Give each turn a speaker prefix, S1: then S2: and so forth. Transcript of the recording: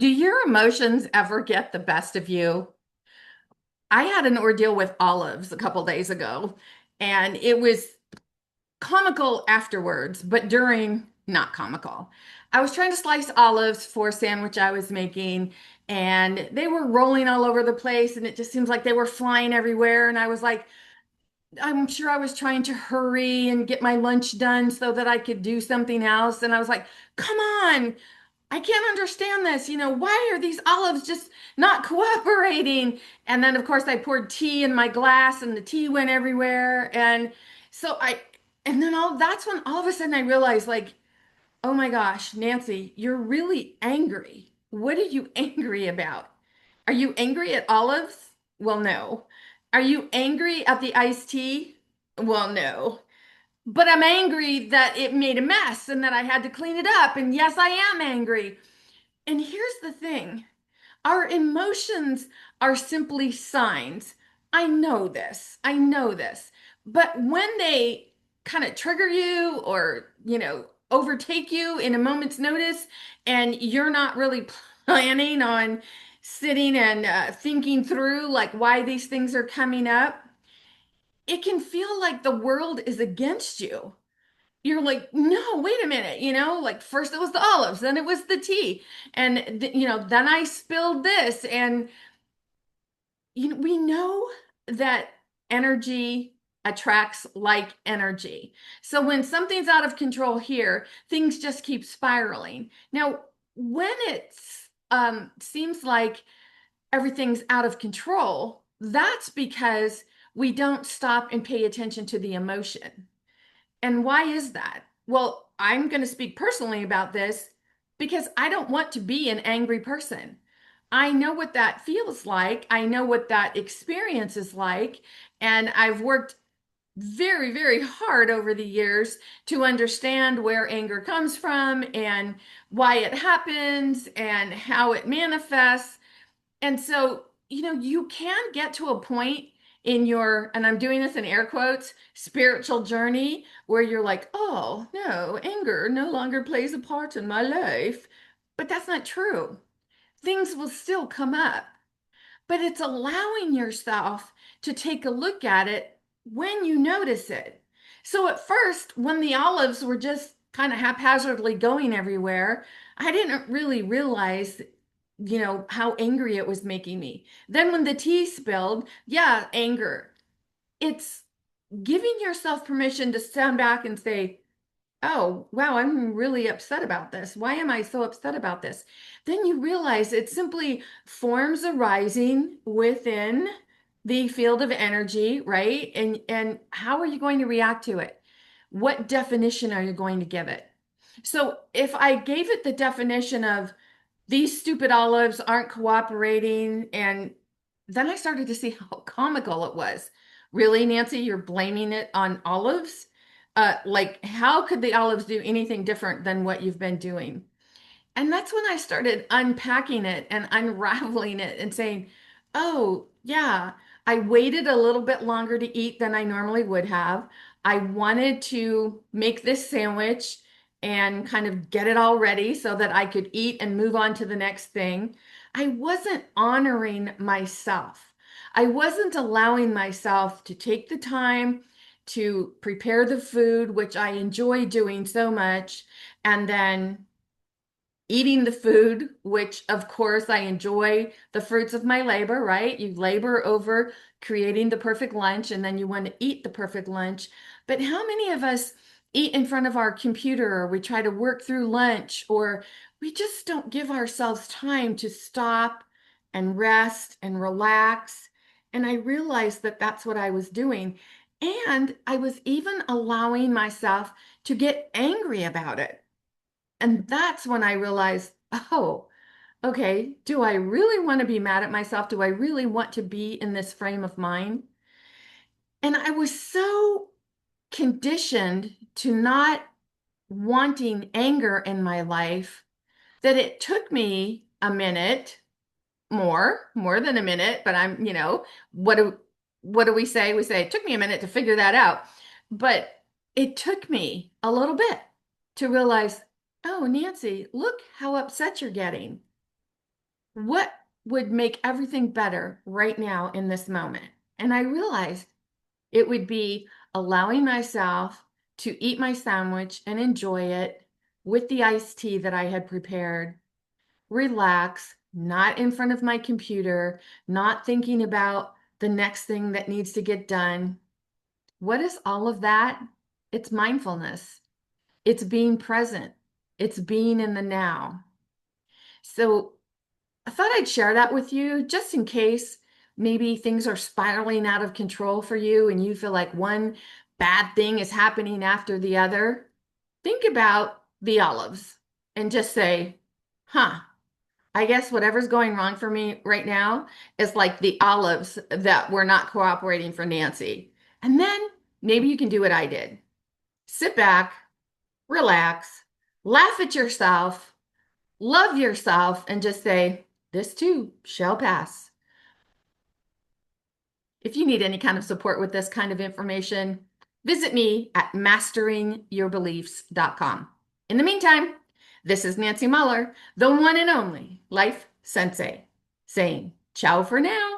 S1: Do your emotions ever get the best of you? I had an ordeal with olives a couple days ago, and it was comical afterwards, but during, not comical. I was trying to slice olives for a sandwich I was making, and they were rolling all over the place, and it just seems like they were flying everywhere. And I was like, I'm sure I was trying to hurry and get my lunch done so that I could do something else. And I was like, come on, I can't understand this. Why are these olives just not cooperating? And then, of course, I poured tea in my glass and the tea went everywhere. So and then that's when all of a sudden I realized, like, oh my gosh, Nancy, you're really angry. What are you angry about? Are you angry at olives? Well, no. Are you angry at the iced tea? Well, no. But I'm angry that it made a mess and that I had to clean it up. And yes, I am angry. And here's the thing, our emotions are simply signs. I know this. I know this. But when they kind of trigger you or, overtake you in a moment's notice, and you're not really planning on sitting and thinking through like why these things are coming up, it can feel like the world is against you. You're like, no, wait a minute, like first it was the olives, then it was the tea, and then I spilled this, and we know that energy attracts like energy. So when something's out of control here, things just keep spiraling. Now, when it seems like everything's out of control, that's because we don't stop and pay attention to the emotion. And why is that? Well, I'm going to speak personally about this because I don't want to be an angry person. I know what that feels like. I know what that experience is like. And I've worked very, very hard over the years to understand where anger comes from and why it happens and how it manifests. And so, you can get to a point in your, and I'm doing this in air quotes, spiritual journey where you're like, oh, no, anger no longer plays a part in my life. But that's not true. Things will still come up, but it's allowing yourself to take a look at it when you notice it. So at first, when the olives were just kind of haphazardly going everywhere, I didn't really realize how angry it was making me. Then when the tea spilled, yeah, anger. It's giving yourself permission to stand back and say, oh, wow, I'm really upset about this. Why am I so upset about this? Then you realize it's simply forms arising within the field of energy, right? And how are you going to react to it? What definition are you going to give it? So if I gave it the definition of these stupid olives aren't cooperating. And then I started to see how comical it was. Really, Nancy, you're blaming it on olives? Like, how could the olives do anything different than what you've been doing? And that's when I started unpacking it and unraveling it and saying, oh, yeah, I waited a little bit longer to eat than I normally would have. I wanted to make this sandwich and kind of get it all ready so that I could eat and move on to the next thing. I wasn't honoring myself. I wasn't allowing myself to take the time to prepare the food, which I enjoy doing so much, and then eating the food, which of course I enjoy the fruits of my labor, right? You labor over creating the perfect lunch and then you want to eat the perfect lunch. But how many of us eat in front of our computer or we try to work through lunch or we just don't give ourselves time to stop and rest and relax? And I realized that that's what I was doing. And I was even allowing myself to get angry about it. And that's when I realized, oh, okay, do I really want to be mad at myself? Do I really want to be in this frame of mind? And I was so conditioned to not wanting anger in my life that it took me a minute, more than a minute, but what do what do we say? We say it took me a minute to figure that out. But it took me a little bit to realize, oh, Nancy, look how upset you're getting. What would make everything better right now in this moment? And I realized it would be allowing myself to eat my sandwich and enjoy it with the iced tea that I had prepared, relax, not in front of my computer, not thinking about the next thing that needs to get done. What is all of that? It's mindfulness. It's being present. It's being in the now. So I thought I'd share that with you just in case maybe things are spiraling out of control for you and you feel like one bad thing is happening after the other. Think about the olives and just say, huh, I guess whatever's going wrong for me right now is like the olives that were not cooperating for Nancy. And then maybe you can do what I did. Sit back, relax, laugh at yourself, love yourself, and just say, this too shall pass. If you need any kind of support with this kind of information, visit me at masteringyourbeliefs.com. In the meantime, this is Nancy Muller, the one and only Life Sensei, saying ciao for now.